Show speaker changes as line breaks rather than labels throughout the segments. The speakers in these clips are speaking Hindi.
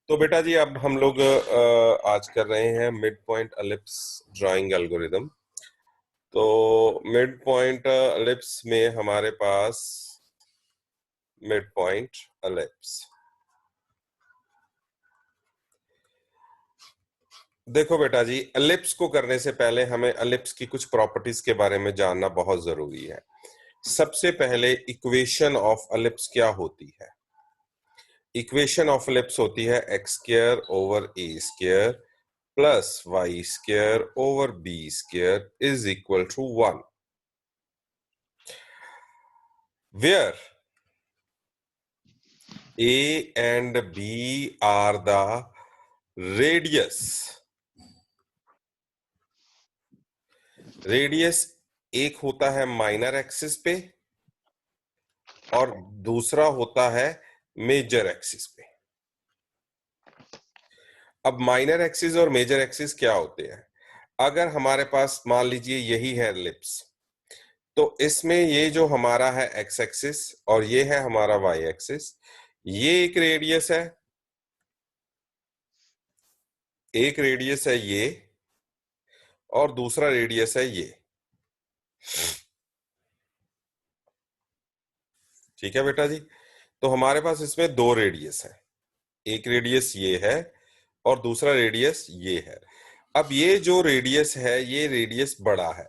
तो बेटा जी अब हम लोग आज कर रहे हैं mid point ellipse drawing algorithm. तो मिड पॉइंट एलिप्स में हमारे पास मिड पॉइंट एलिप्स, देखो बेटा जी, एलिप्स को करने से पहले हमें एलिप्स की कुछ प्रॉपर्टीज के बारे में जानना बहुत जरूरी है। सबसे पहले इक्वेशन ऑफ एलिप्स क्या होती है? इक्वेशन ऑफ एलिप्स होती है x square over a square plus y square over b square is equal to 1, where A and B are the radius. Radius एक होता है माइनर एक्सिस पे और दूसरा होता है मेजर एक्सिस पे। अब माइनर एक्सिस और मेजर एक्सिस क्या होते हैं? अगर हमारे पास मान लीजिए यही है एलिप्स, तो इसमें ये जो हमारा है एक्स एक्सिस और ये है हमारा वाई एक्सिस, ये एक रेडियस है, एक रेडियस है ये और दूसरा रेडियस है ये। ठीक है बेटा जी, तो हमारे पास इसमें दो रेडियस है, एक रेडियस ये है और दूसरा रेडियस ये है। अब ये जो रेडियस है ये रेडियस बड़ा है।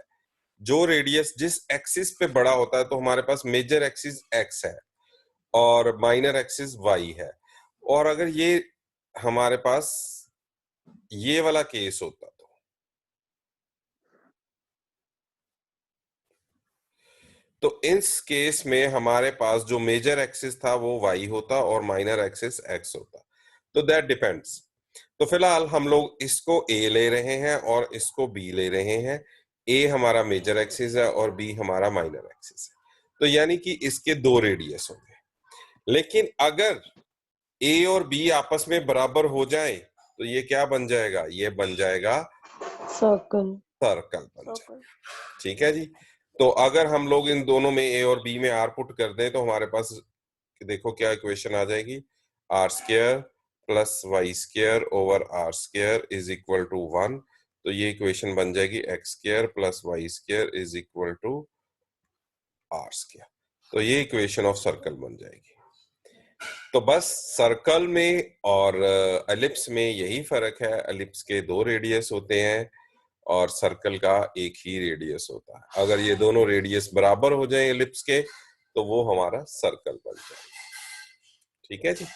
जो रेडियस जिस एक्सिस पे बड़ा होता है, तो हमारे पास मेजर एक्सिस एक्स है और माइनर एक्सिस वाई है। और अगर ये हमारे पास ये वाला केस होता तो इस केस में हमारे पास जो मेजर एक्सिस था वो वाई होता और माइनर एक्सिस एक्स होता। तो दैट डिपेंड्स। तो फिलहाल हम लोग इसको ए ले रहे हैं और इसको बी ले रहे हैं। ए हमारा मेजर एक्सिस है और बी हमारा माइनर एक्सिस है। तो यानी कि इसके दो रेडियस होंगे। लेकिन अगर ए और बी आपस में बराबर हो जाए तो ये क्या बन जाएगा? ये बन जाएगा
सर्कल।
सर्कल बन जाएगा। ठीक है जी। तो अगर हम लोग इन दोनों में ए और बी में आर पुट कर दें तो हमारे पास देखो क्या इक्वेशन आ जाएगी, r square plus y square over r square is equal to 1। तो ये इक्वेशन बन जाएगी x square plus y square is equal to r square. तो ये इक्वेशन ऑफ सर्कल बन जाएगी। तो बस सर्कल में और एलिप्स में यही फर्क है, एलिप्स के दो रेडियस होते हैं और सर्कल का एक ही रेडियस होता है। अगर ये दोनों रेडियस बराबर हो जाए एलिप्स के तो वो हमारा सर्कल बन जाएगा। ठीक है जी।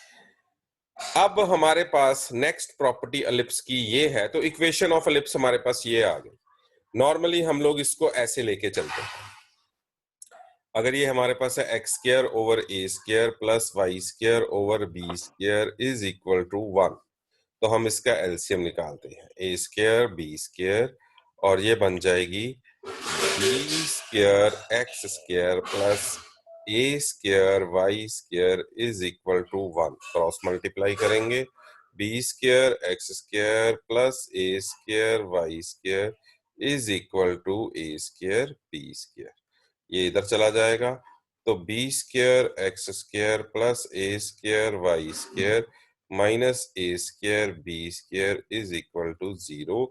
अब हमारे पास नेक्स्ट प्रॉपर्टी एलिप्स की ये है, तो इक्वेशन ऑफ एलिप्स हमारे पास ये आ गई। नॉर्मली हम लोग इसको ऐसे लेके चलते हैं। अगर ये हमारे पास है x square over a square plus y square over b square is equal to 1, तो हम इसका एलसीएम निकालते हैं, ए स्क्वायर बी स्क्वायर, और ये बन जाएगी b square x square plus a square y square is equal to 1। Cross multiply करेंगे, b square x square plus a square y square is equal to a square b square. ये इधर चला जाएगा, तो b square x square plus a square y square minus a square b square is equal to 0.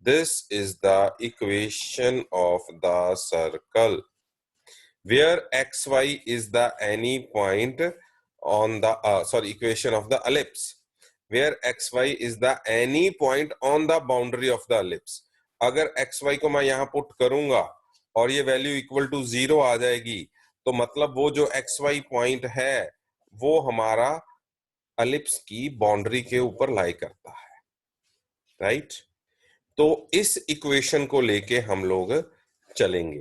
This is the equation of the circle where xy is the any point on the equation of the ellipse where xy is the any point on the boundary of the ellipse. अगर xy को मैं यहां पुट करूंगा और ये वैल्यू इक्वल टू 0 आ जाएगी, तो मतलब वो जो xy पॉइंट है वो हमारा एलिप्स की बाउंड्री के ऊपर लाई करता है, राइट। तो इस इक्वेशन को लेके हम लोग चलेंगे,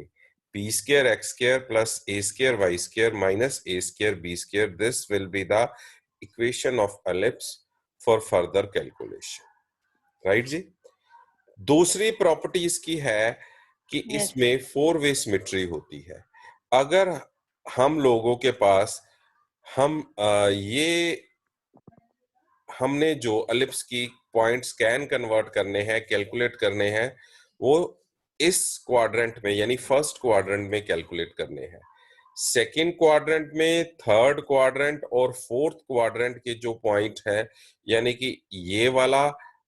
b square x square plus a square y square minus a square b square, this will be the equation of ellipse for further calculation, right जी। दूसरी प्रॉपर्टी इसकी है कि इसमें फोर वे सिमेट्री होती है। अगर हम लोगों के पास हमने जो एलिप्स की पॉइंट स्कैन कन्वर्ट करने हैं, कैलकुलेट करने हैं, वो इस क्वाड्रेंट में यानी फर्स्ट क्वाड्रेंट में कैलकुलेट करने हैं। सेकंड क्वाड्रेंट में, थर्ड क्वाड्रेंट और फोर्थ क्वाड्रेंट के जो पॉइंट है, यानी कि ये वाला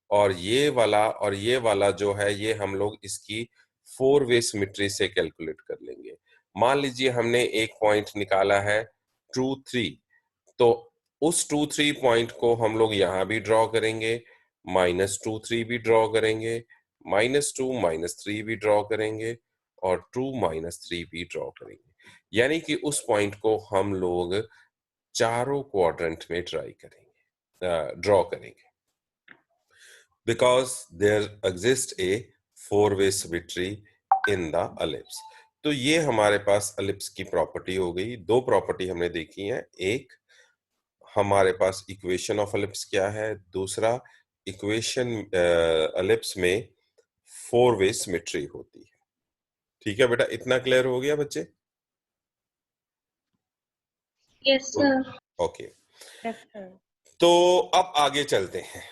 और ये वाला और ये वाला जो है, ये हम लोग इसकी 4 वे सिमेट्री से कैलकुलेट कर लेंगे। मान लीजिए हमने एक पॉइंट निकाला है 2 3, तो उस 2 3 पॉइंट को हम लोग यहां भी ड्रॉ करेंगे, -2 3 भी ड्रॉ करेंगे, -2 -3 भी ड्रॉ करेंगे और 2 -3 भी ड्रॉ करेंगे। यानी कि उस पॉइंट को हम लोग चारों क्वाड्रेंट में ट्राई करेंगे, ड्रॉ करेंगे, because there exist a 4 way symmetry in the ellipse. तो ये हमारे पास एलिप्स की प्रॉपर्टी हो गई। दो प्रॉपर्टी हमने देखी है, एक हमारे पास इक्वेशन ऑफ एलिप्स क्या है, दूसरा इक्वेशन एलिप्स में 4 वे सिमेट्री होती है। ठीक है बेटा, इतना क्लियर हो गया बच्चे?
Yes sir.
ओके, तो अब आगे चलते हैं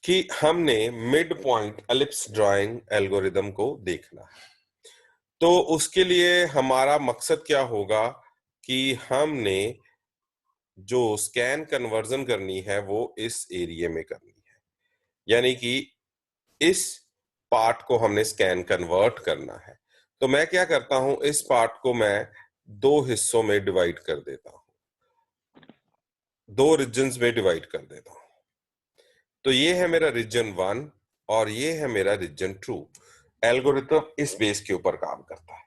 कि हमने mid point ellipse drawing algorithm को देखना है। तो उसके लिए हमारा मकसद क्या होगा कि हमने जो स्कैन कन्वर्जन करनी है वो इस एरिया में करनी है, यानी कि इस पार्ट को हमने स्कैन कन्वर्ट करना है। तो मैं क्या करता हूं, इस पार्ट को मैं दो हिस्सों में डिवाइड कर देता हूं, दो रीजन्स में डिवाइड कर देता हूं। तो ये है मेरा रीजन 1 और ये है मेरा रीजन 2। एल्गोरिथम इस बेस के ऊपर काम करता है,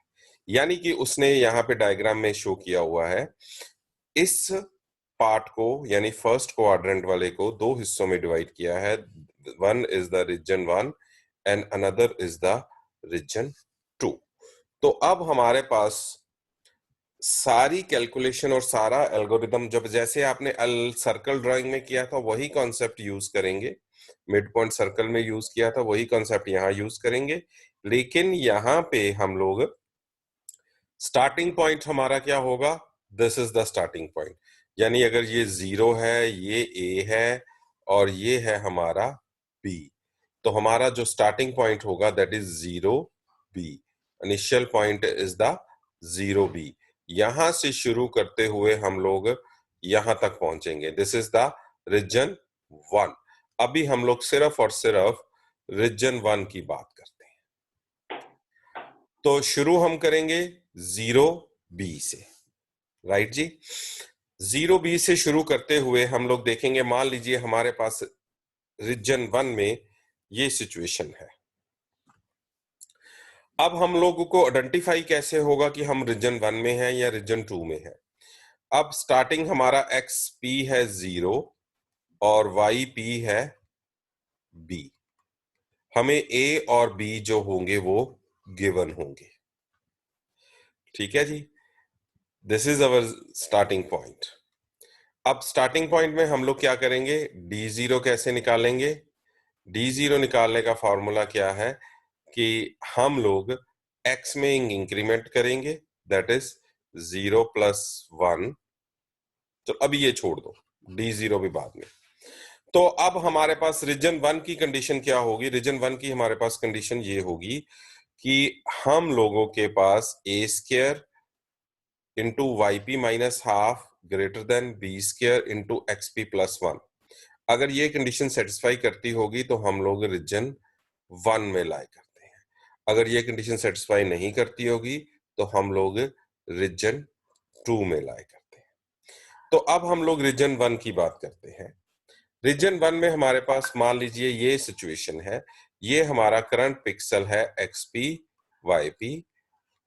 यानी कि उसने यहाँ पे डायग्राम में शो किया हुआ है, इस पार्ट को यानी फर्स्ट क्वाड्रेंट वाले को दो हिस्सों में डिवाइड किया है। One is the region 1 and another is the region 2। तो अब हमारे पास सारी कैलकुलेशन और सारा एल्गोरिदम, जब जैसे आपने सर्कल ड्राइंग में किया था वही कॉन्सेप्ट यूज करेंगे, मिड पॉइंट सर्कल में यूज किया था वही कॉन्सेप्ट यहाँ यूज करेंगे। लेकिन यहाँ पे हम लोग स्टार्टिंग पॉइंट हमारा क्या होगा, this is the starting point, यानी अगर ये 0 है, ये A है और ये है हमारा B, तो हमारा जो स्टार्टिंग पॉइंट होगा that is 0B। Initial point is the 0B। यहां से शुरू करते हुए हम लोग यहां तक पहुंचेंगे, दिस इज द रीजन 1। अभी हम लोग सिर्फ और सिर्फ रीजन 1 की बात करते हैं। तो शुरू हम करेंगे 0B से, राइट जी। 0B से शुरू करते हुए हम लोग देखेंगे, मान लीजिए हमारे पास रीजन 1 में ये सिचुएशन है। अब हम लोगों को आइडेंटिफाई कैसे होगा कि हम रीजन 1 में हैं या रीजन 2 में हैं। अब स्टार्टिंग हमारा XP है 0 और YP है B। हमें A और B जो होंगे वो गिवन होंगे, ठीक है जी। This is our starting point. अब स्टार्टिंग पॉइंट में हम लोग क्या करेंगे, D0 कैसे निकालेंगे। D0 निकालने का फॉर्मूला क्या है कि हम लोग x में इंक्रीमेंट करेंगे, दैट इज 0 + 1। तो अभी ये छोड़ दो, D0 भी बाद में। तो अब हमारे पास रीजन 1 की कंडीशन क्या होगी, रीजन 1 की हमारे पास कंडीशन ये होगी कि हम लोगों के पास A² into YP -½ greater than B² into XP + 1। अगर ये कंडीशन सेटिस्फाई करती होगी तो हम लोग रीजन 1 में लाई करते हैं। अगर ये कंडीशन सेटिस्फाई नहीं करती होगी तो हम लोग रीजन 2 में लाई करते हैं। तो अब हम लोग रीजन 1 की बात करते हैं। रीजन 1 में हमारे पास मान लीजिए ये सिचुएशन है, ये हमारा करंट पिक्सल है XP YP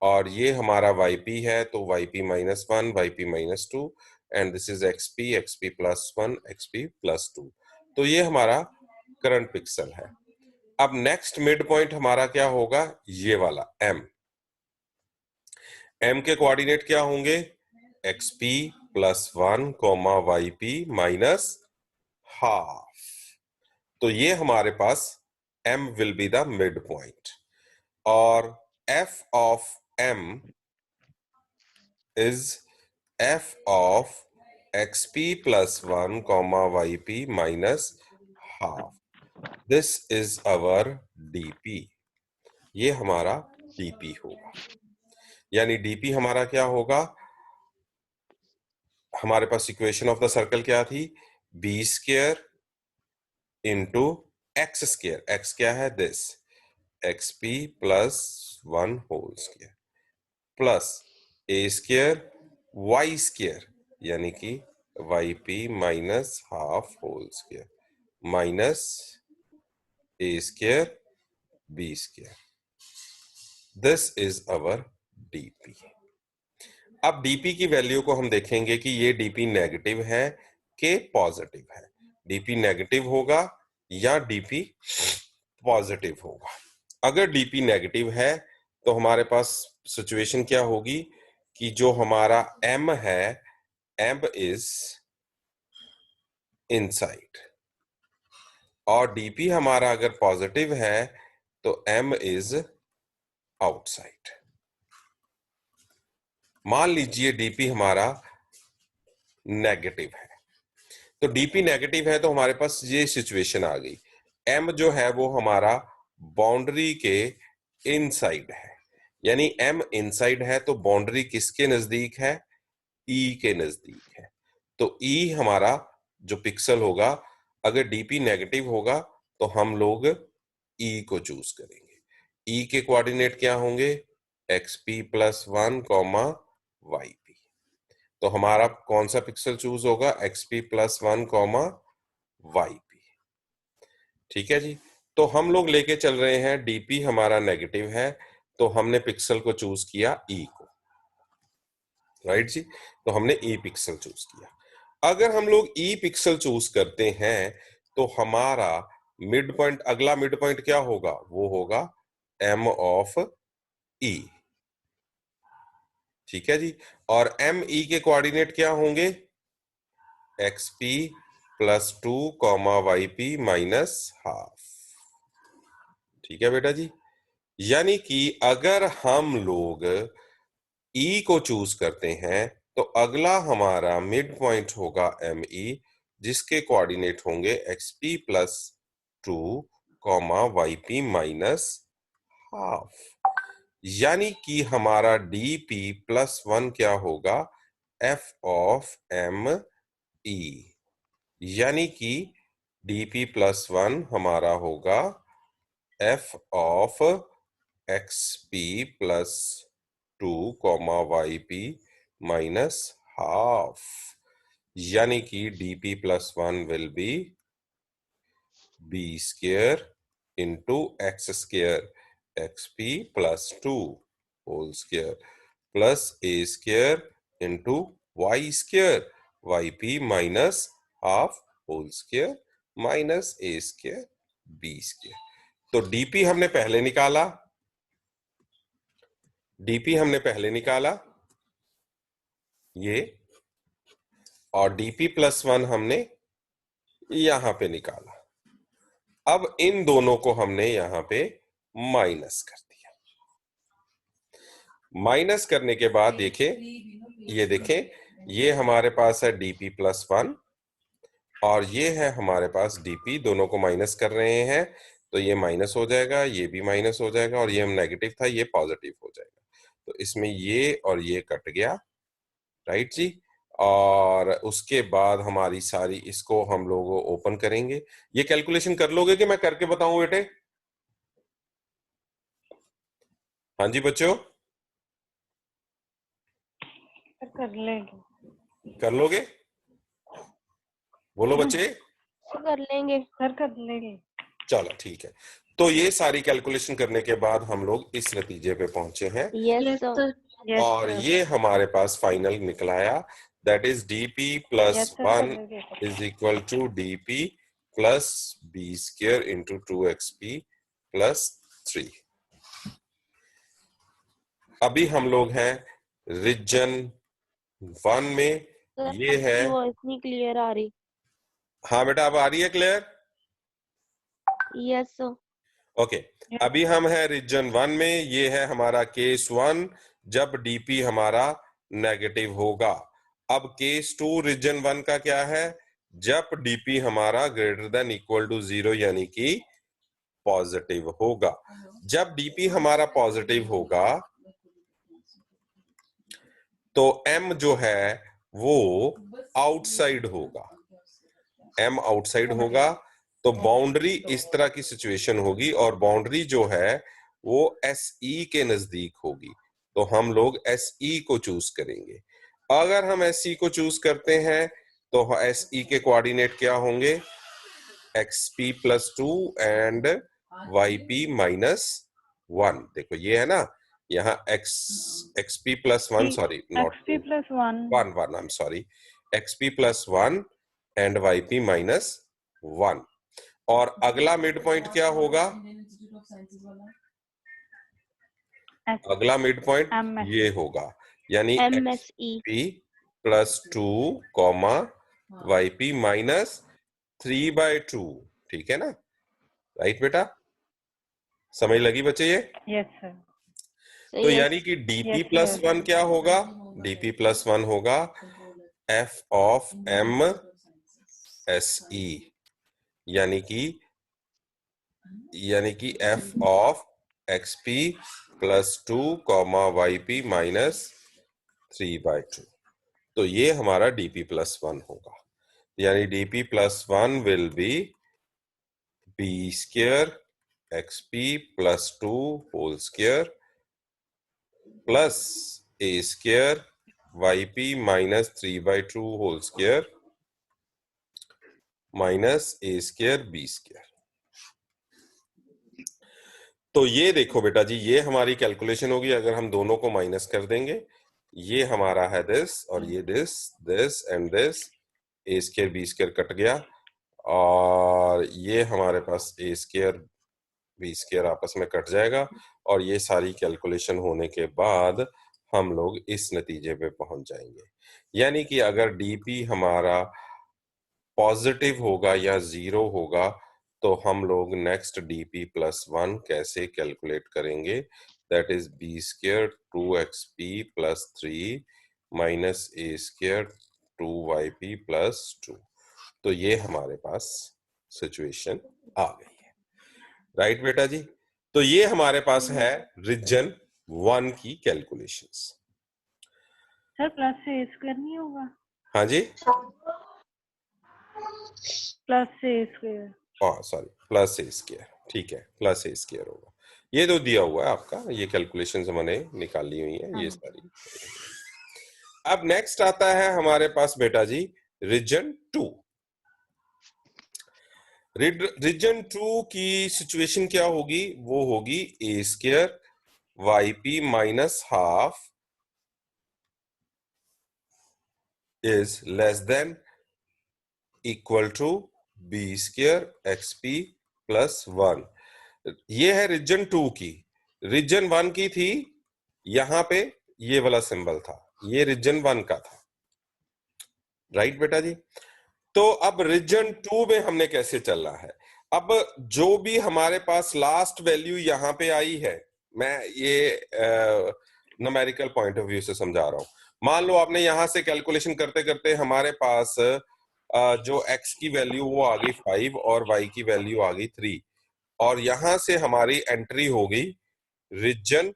और ये हमारा YP है, तो YP -1 YP -2 and this is XP XP + 1 XP + 2। तो ये हमारा करंट पिक्सल है। अब नेक्स्ट मिड पॉइंट हमारा क्या होगा, ये वाला M। M के कोऑर्डिनेट क्या होंगे, XP + 1, YP -½ तो ये हमारे पास M will be the mid point और F of M is f of XP + 1, YP -½ This is our DP। ये हमारा DP होगा, यानी DP हमारा क्या होगा, हमारे पास इक्वेशन ऑफ द सर्कल क्या थी, b square into x square, x क्या है this, x p plus 1 whole square plus a square y square यानी कि y p minus half whole square minus a square b square. This is our DP. अब डीपी की वैल्यू को हम देखेंगे कि ये डीपी नेगेटिव है कि पॉजिटिव है. डीपी नेगेटिव होगा या डीपी पॉजिटिव होगा. अगर डीपी नेगेटिव है तो हमारे पास सिचुएशन क्या होगी कि जो हमारा m है, m इज इनसाइड, और डीपी हमारा अगर पॉजिटिव है तो m इज आउटसाइड. मान लीजिए डीपी हमारा नेगेटिव है, तो डीपी नेगेटिव है तो हमारे पास ये सिचुएशन आ गई, m जो है वो हमारा बाउंड्री के इनसाइड है, यानी m इनसाइड है तो बाउंड्री किसके नजदीक है, e के नजदीक है. तो e हमारा जो पिक्सल होगा, अगर डीपी नेगेटिव होगा तो हम लोग e को चूज करेंगे. e के कोऑर्डिनेट क्या होंगे, xp प्लस 1 कॉमा yp. तो हमारा कौन सा पिक्सल चूज होगा, xp प्लस 1 कॉमा yp. ठीक है जी. तो हम लोग लेके चल रहे हैं डीपी हमारा नेगेटिव है तो हमने पिक्सल को चूज किया e को, राइट जी. तो हमने e पिक्सल चूज किया. अगर हम लोग e पिक्सल चूज करते हैं तो हमारा मिड पॉइंट, अगला मिड पॉइंट क्या होगा, वो होगा m ऑफ e. ठीक है जी. और m e के कोऑर्डिनेट क्या होंगे, xp plus 2 comma yp minus half. ठीक है बेटा जी. यानी कि अगर हम लोग e को चूज करते हैं तो अगला हमारा मिड पॉइंट होगा me, जिसके कोऑर्डिनेट होंगे xp plus 2 comma yp minus half. यानी कि हमारा dp प्लस 1 क्या होगा, f ऑफ me. यानी कि dp प्लस 1 हमारा होगा f of xp plus 2 comma yp minus half. यानी कि dp plus 1 will be b square into x square xp plus 2 whole square plus a square into y square yp minus half whole square minus a square b square. तो डीपी हमने पहले निकाला, डीपी हमने पहले निकाला ये, और डीपी प्लस 1 हमने यहां पे निकाला. अब इन दोनों को हमने यहां पे माइनस कर दिया. माइनस करने के बाद देखें, ये देखें, ये हमारे पास है डीपी प्लस 1 और ये है हमारे पास डीपी. दोनों को माइनस कर रहे हैं तो ये माइनस हो जाएगा, ये भी माइनस हो जाएगा, और ये हम नेगेटिव था ये पॉजिटिव हो जाएगा. तो इसमें ये और ये कट गया, राइट जी. और उसके बाद हमारी सारी, इसको हम लोग ओपन करेंगे. ये कैलकुलेशन कर लोगे कि मैं करके बताऊं बेटे? हाँ जी बच्चों,
कर लेंगे.
कर लोगे, बोलो बच्चे.
कर लेंगे सर, कर लेंगे.
चलो ठीक है. तो ये सारी कैलकुलेशन करने के बाद हम लोग इस नतीजे पे पहुंचे हैं.
Yes, sir.
और ये हमारे पास फाइनल निकलाया, that is dp plus 1 is equal to dp plus b square into 2xp plus 3. अभी हम लोग हैं रीजन 1 में. ये है,
वॉइस नहीं क्लियर आ रही.
हाँ बेटा अब आ रही है क्लियर?
Yes sir.
ओके. अभी हम हैं रीजन 1 में. ये है हमारा केस 1 जब डीपी हमारा नेगेटिव होगा. अब केस 2 रीजन 1 का क्या है, जब डीपी हमारा ग्रेटर देन इक्वल टू 0 यानी कि पॉजिटिव होगा. जब डीपी हमारा पॉजिटिव होगा तो m जो है वो आउटसाइड होगा, m आउटसाइड होगा, तो बाउंड्री इस तरह की सिचुएशन होगी और बाउंड्री जो है वो SE के नजदीक होगी, तो हम लोग SE को चूज करेंगे। अगर हम SE को चूज करते हैं तो SE के कोऑर्डिनेट क्या होंगे, XP + 2 एंड YP - 1। देखो ये है ना, यहाँ XP + 1, sorry not
XP plus 1
1 I'm sorry, XP + 1 and YP - 1। और अगला मिड पॉइंट क्या होगा, अगला मिड पॉइंट ये होगा, यानी
MSE
XP + 2, YP - 3/2। ठीक है ना, राइट बेटा, समझ लगी बच्चे ये?
Yes sir.
तो यानी कि DP + 1 क्या होगा, DP + 1 होगा F of MSE, यानी कि F of XP + 2, YP - 3/2। तो ये हमारा DP + 1 होगा, यानी DP + 1 will be B² XP + 2 whole square plus A² YP - 3/2 whole square minus A² B²। तो ये देखो बेटा जी, ये हमारी कैलकुलेशन होगी अगर हम दोनों को माइनस कर देंगे। ये हमारा है दिस और ये this and this, A² B² cut गया और ये हमारे पास A² B² आपस में कट जाएगा और ये सारी कैलकुलेशन होने के बाद हम लोग इस नतीजे पे पहुंच जाएंगे। यानी कि अगर DP हमारा पॉजिटिव होगा या 0 होगा तो हम लोग नेक्स्ट DP + 1 कैसे कैलकुलेट करेंगे, that is B² 2XP + 3 minus A² 2YP + 2। तो ये हमारे पास सिचुएशन आ गई है, राइट बेटा जी। तो ये हमारे पास है रीजन 1 की कैलकुलेशंस।
सर प्लस से A² नहीं होगा?
हाँ जी,
प्लस से A²,
सॉरी प्लस A², ठीक है, प्लस A² होगा। ये तो दिया हुआ है आपका, ये कैलकुलेशंस मैंने निकाल ली हुई है ये सारी। अब नेक्स्ट आता है हमारे पास बेटा जी रीजन 2। रीजन 2 की सिचुएशन क्या होगी, वो होगी A² YP - ½ is less than equal to B² XP + 1। ये है रीजन 2 की। रीजन 1 की थी यहां पे ये वाला सिंबल था, ये रीजन 1 का था, राइट बेटा जी। तो अब रीजन 2 में हमने कैसे चलना है, अब जो भी हमारे पास लास्ट वैल्यू यहाँ पे आई है, मैं ये न्यूमेरिकल पॉइंट ऑफ व्यू से समझा रहा हूं। मान लो आपने यहां से कैलकुलेशन करते करते हमारे पास जो x की वैल्यू वो आ गई 5 और y की वैल्यू आ गई 3 और यहां से हमारी एंट्री हो गई रीजन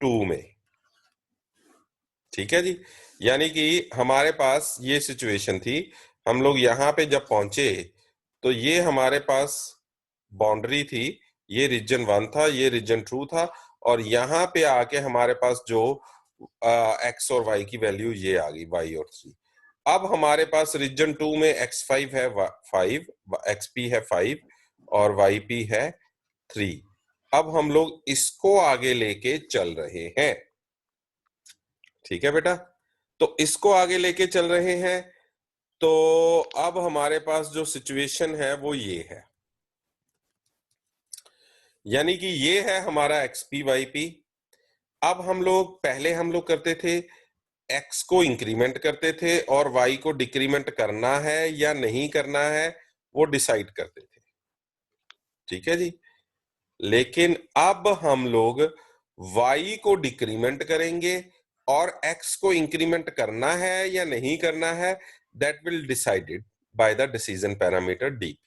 2 में। ठीक है जी, यानी कि हमारे पास ये सिचुएशन थी, हम लोग यहाँ पे जब पहुंचे तो ये हमारे पास बाउंड्री थी, ये रीजन 1 था, ये रीजन 2 था और यहाँ पे आके हमारे पास जो x और y की वैल्यू ये आ गई y और 3। अब हमारे पास रीजन 2 में x5 है 5, xp है 5 और yp है 3। अब हम लोग इसको आगे लेके चल रहे हैं, ठीक है बेटा। तो इसको आगे लेके चल रहे हैं, तो अब हमारे पास जो सिचुएशन है वो ये है, यानी कि ये है हमारा XP YP। अब पहले हम लोग करते थे x को इंक्रीमेंट करते थे और y को डिक्रीमेंट करना है या नहीं करना है वो डिसाइड करते थे, ठीक है जी। लेकिन अब हम लोग y को डिक्रीमेंट करेंगे और x को इंक्रीमेंट करना है या नहीं करना है, that will decided by the decision parameter DP।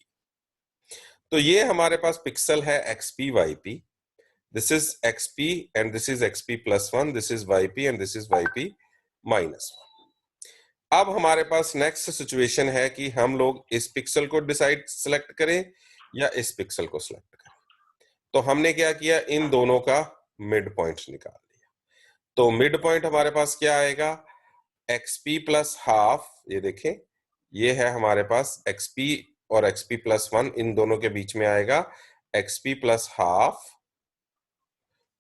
तो ये हमारे पास पिक्सल है XP YP, this is XP and this is XP + 1, this is YP and this is YP - 1। अब हमारे पास नेक्स्ट सिचुएशन है कि हम लोग इस पिक्सल को सिलेक्ट करें या इस पिक्सल को सिलेक्ट करें। तो हमने क्या किया, इन दोनों का मिड पॉइंट निकाल लिया। तो मिड पॉइंट हमारे पास क्या आएगा, xp प्लस हाफ, ये देखें ये है हमारे पास xp और xp प्लस 1, इन दोनों के बीच में आएगा xp plus half,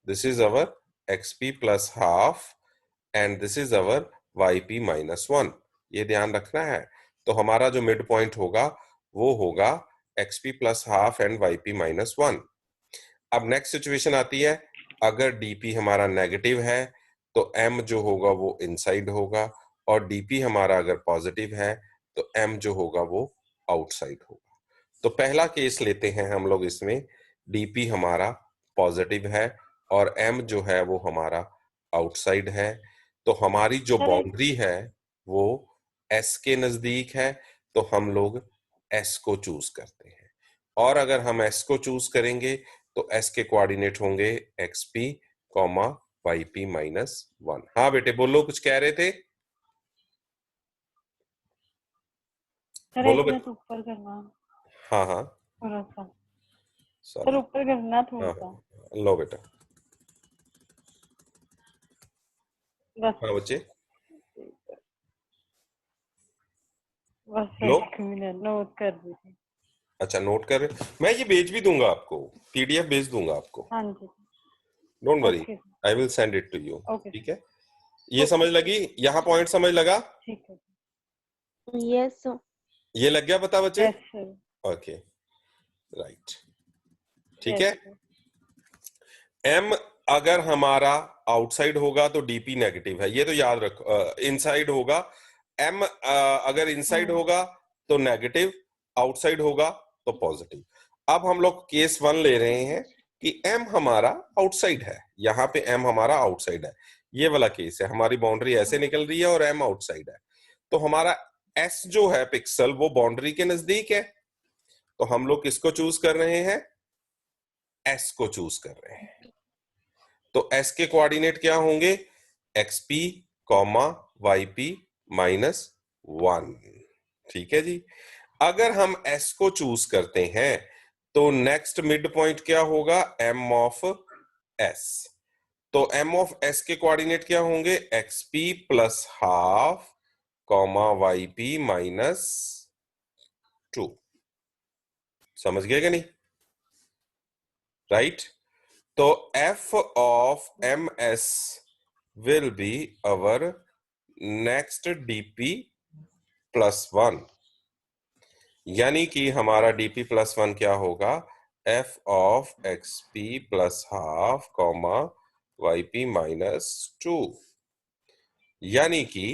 this is our xp plus half and this is our yp minus 1, ये ध्यान रखना है। तो हमारा जो मिड पॉइंट होगा वो होगा xp plus half and yp minus 1। अब नेक्स्ट सिचुएशन आती है, अगर dp हमारा नेगेटिव है तो m जो होगा वो इनसाइड होगा, और dp हमारा अगर पॉजिटिव है तो m जो होगा वो आउटसाइड होगा। तो पहला केस लेते हैं हम लोग, इसमें dp हमारा पॉजिटिव है और m जो है वो हमारा आउटसाइड है। तो हमारी जो
सर
बाउंड्री है वो s के नजदीक है, तो हम लोग s को चूज करते हैं। और अगर हम s को चूज करेंगे तो s के कोऑर्डिनेट होंगे xp कॉमा yp माइनस 1। हाँ बेटे बोलो, कुछ कह रहे थे,
सर
बोलो
एक
बेटे।
मिनट ऊपर करना
हाँ हाँ
थोड़ा सा, सर
सॉरी,
ऊपर करना थोड़ा
हाँ
सा,
हाँ लो बेटा।
बस
हाँ बच्चे
बस
लो,
एक मिनट नोट कर दीजिए।
अच्छा नोट कर रहे, मैं ये भेज भी दूंगा आपको, पीडीएफ भेज दूंगा आपको,
हाँ जी,
don't worry,
okay
I will send it to you.
Okay
ठीक है, ये
ओके
समझ लगी, यहाँ पॉइंट समझ लगा,
ठीक है,
Yes,
ये लग गया पता बच्चे?
यस सर,
ओके राइट, ठीक
यस
है।
सर,
m अगर हमारा आउटसाइड होगा तो dp नेगेटिव है, ये तो याद रखो। इनसाइड होगा, m अगर इनसाइड होगा तो नेगेटिव, आउटसाइड होगा तो पॉजिटिव। अब हम लोग केस 1 ले रहे हैं कि m हमारा आउटसाइड है, यहाँ पे m हमारा आउटसाइड है, ये वाला केस है, हमारी बाउंड्री ऐसे निकल रही है और m आउटसाइड है। तो हमारा s जो है पिक्सल वो बाउंड्री के नजदीक है, तो हम लोग किसको चूज कर रहे हैं, s को चूज कर रहे हैं। तो s के कोऑर्डिनेट क्या होंगे, xp कॉमा yp माइनस 1। ठीक है जी। अगर हम s को चूज करते हैं तो नेक्स्ट मिड पॉइंट क्या होगा, m ऑफ s। तो m ऑफ s के कोऑर्डिनेट क्या होंगे, xp plus half comma yp minus 2। समझ गए कि नहीं, राइट? तो f of ms will be our next dp plus 1, यानी कि हमारा dp plus 1 क्या होगा, f of xp plus half comma yp minus 2, यानी कि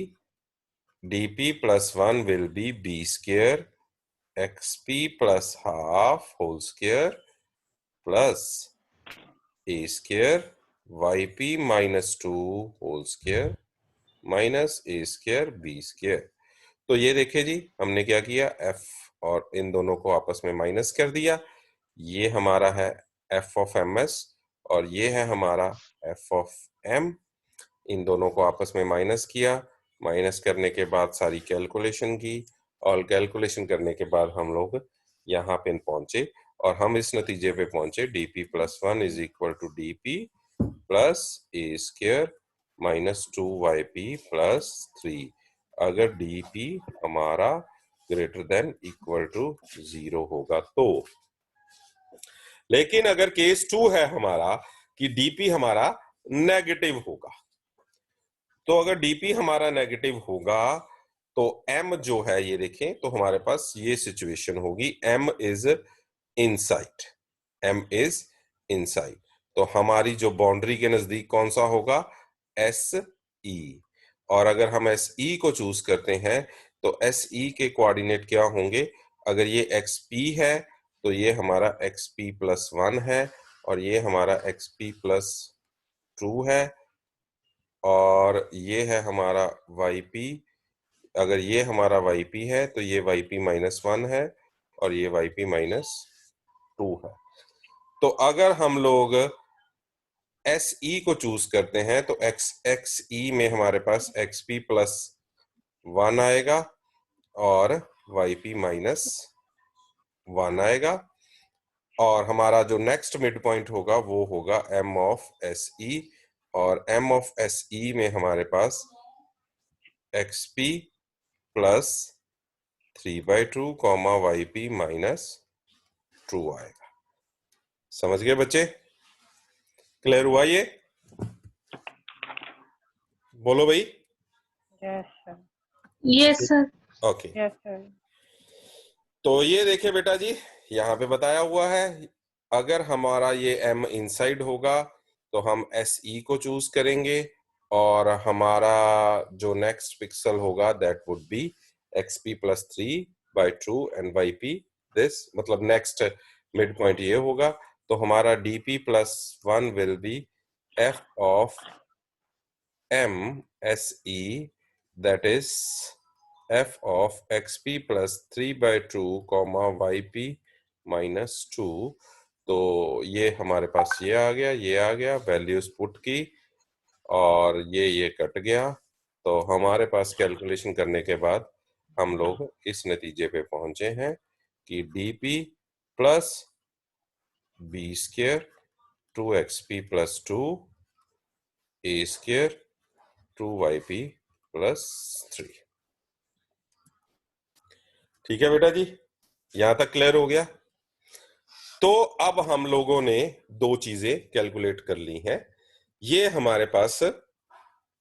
dp plus 1 will be b square xp plus half whole square plus a square yp minus 2 whole square minus a square b square. तो ये देखिए जी, हमने क्या किया, f और इन दोनों को आपस में माइनस कर दिया, ये हमारा है f ऑफ ms और ये है हमारा f ऑफ m, इन दोनों को आपस में माइनस किया, माइनस करने के बाद सारी कैलकुलेशन की, और कैलकुलेशन करने के बाद हम लोग यहाँ पे पहुंचे और हम इस नतीजे पे पहुंचे, dp plus 1 is equal to dp plus a square minus 2yp plus 3, अगर dp हमारा ग्रेटर देन इक्वल टू 0 होगा तो। लेकिन अगर केस 2 है हमारा कि dp हमारा नेगेटिव होगा, तो अगर dp हमारा नेगेटिव होगा तो m जो है, ये देखें तो हमारे पास ये सिचुएशन होगी, m is inside, m is inside, तो हमारी जो बाउंड्री के नजदीक कौन सा होगा, SE। और अगर हम SE को चूज करते हैं तो SE के कोऑर्डिनेट क्या होंगे, अगर ये XP है तो ये हमारा XP प्लस 1 है और ये हमारा XP प्लस 2 है, और ये है हमारा YP, अगर ये हमारा YP है तो ये YP माइनस 1 है और ये YP माइनस 2 है। तो अगर हम लोग SE को चूज करते हैं तो XE में हमारे पास XP प्लस 1 आएगा और yp माइनस 1 आएगा, और हमारा जो नेक्स्ट मिड पॉइंट होगा वो होगा m ऑफ SE, और m ऑफ SE में हमारे पास xp plus 3/2 comma yp minus 2 आएगा। समझ गए बच्चे? क्लियर हुआ ये? बोलो भाई।
Yes sir.
Yes, sir.
Okay,
yes sir.
तो ये देखिए बेटा जी, यहाँ पे बताया हुआ है, अगर हमारा ये m इनसाइड होगा तो हम SE को चूज करेंगे, और हमारा जो नेक्स्ट पिक्सल होगा that would be xp plus 3/2 and yp this, मतलब नेक्स्ट मिड पॉइंट ये होगा। तो हमारा dp plus 1 will B f of m SE, that is f of xp plus 3/2 comma yp minus 2। तो ये हमारे पास ये आ गया, ये आ गया, वैल्यूज पुट की, और ये कट गया। तो हमारे पास कैलकुलेशन करने के बाद हम लोग इस नतीजे पे पहुंचे हैं कि dp plus b square 2xp plus 2 a square 2yp plus 3। ठीक है बेटा जी, यहां तक क्लियर हो गया? तो अब हम लोगों ने दो चीजें कैलकुलेट कर ली हैं, ये हमारे पास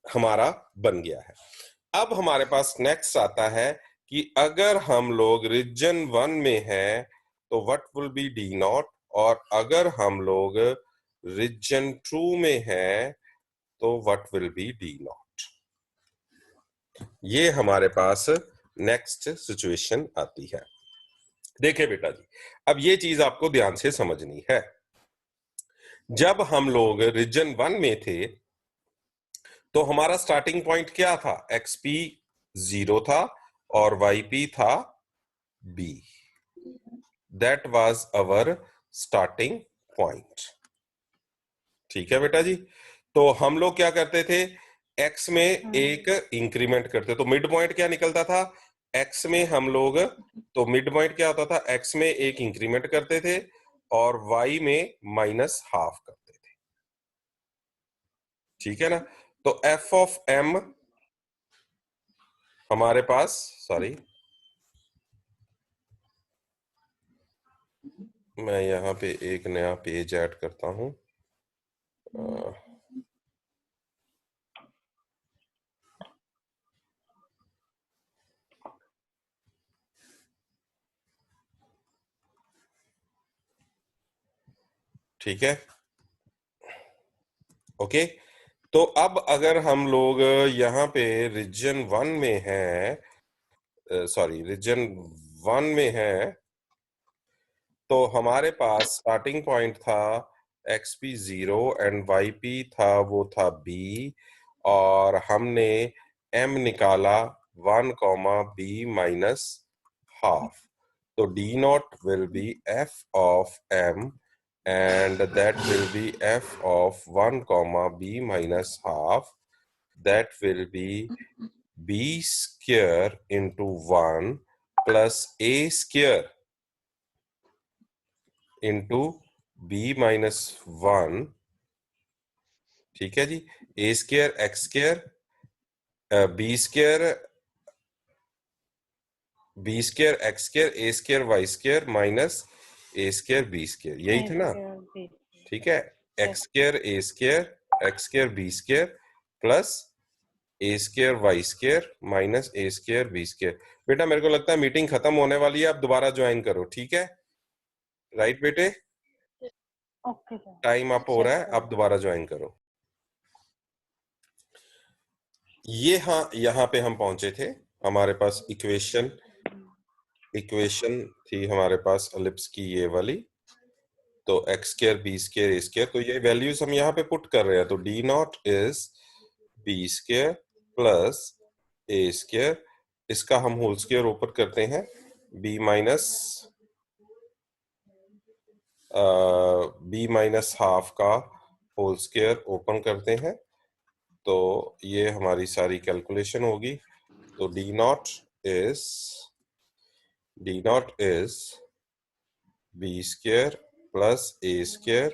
हमारा बन गया है। अब हमारे पास नेक्स्ट आता है कि अगर हम लोग रीजन 1 में हैं तो what will be D not, और अगर हम लोग रीजन 2 में हैं तो what will be D not. ये हमारे पास नेक्स्ट सिचुएशन आती है। देखिए बेटा जी, अब ये चीज आपको ध्यान से समझनी है। जब हम लोग रीजन 1 में थे तो हमारा स्टार्टिंग पॉइंट क्या था? xp 0 था और yp था b, that was our starting point. ठीक है बेटा जी, तो हम लोग क्या करते थे, x में एक इंक्रीमेंट करते, तो मिड पॉइंट क्या निकलता था x में, हम लोग तो मिड पॉइंट क्या होता था, x में एक इंक्रीमेंट करते थे और y में माइनस हाफ करते थे। ठीक है ना? तो f ऑफ m हमारे पास, सॉरी मैं यहाँ पे एक नया पेज ऐड करता हूं। ठीक है, ओके। तो अब अगर हम लोग यहाँ पे रीजन 1 में हैं, सॉरी रीजन 1 में हैं, तो हमारे पास स्टार्टिंग पॉइंट था xp 0 एंड yp था वो था b, और हमने m निकाला 1 कॉमा b माइनस हाफ। तो d not will be f of m and that will be f of 1 comma b minus half, that will be b square into 1 plus a square into b minus 1। ठीक है जी, a square x square b square x square a square y square minus a square b square, यही था ना? ठीक है, x square a square x square b square plus a square y square minus a square b square. बेटा मेरे को लगता है मीटिंग खत्म होने वाली है, आप दोबारा ज्वाइन करो, ठीक है? राइट बेटे?
Okay sir.
टाइम अप हो रहा है, आप दोबारा ज्वाइन करो। ये हाँ, यहाँ पे हम पहुंचे थे, हमारे पास इक्वेशन थी हमारे पास एलिप्स की ये वाली, तो x square b square a square, तो ये वैल्यूज हम यहाँ पे पुट कर रहे हैं। तो d naught is b square plus a square, इसका हम होल स्क्वायर ऊपर करते हैं, b माइनस हाफ का होल स्क्वायर ओपन करते हैं, तो ये हमारी सारी कैलकुलेशन होगी। तो d naught is b square plus a square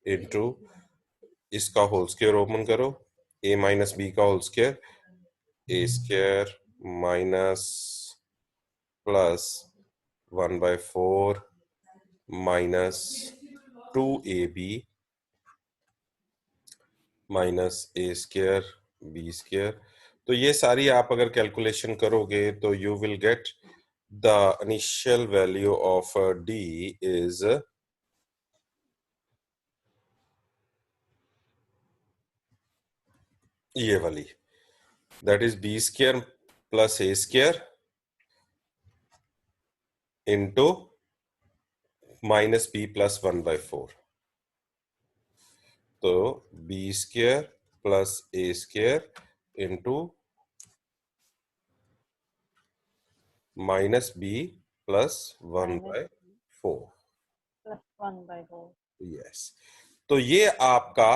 into इसका होल स्क्वायर ओपन करो, a माइनस बी का whole square, a square minus plus 1/4 minus 2ab minus a square b square. तो ये सारी आप अगर कैलकुलेशन करोगे तो you will get the initial value of d is ये वाली, that is b square plus a square into minus b plus 1/4। तो b square plus a square into minus b plus 1/4।
Plus 1/4।
Yes, तो ये आपका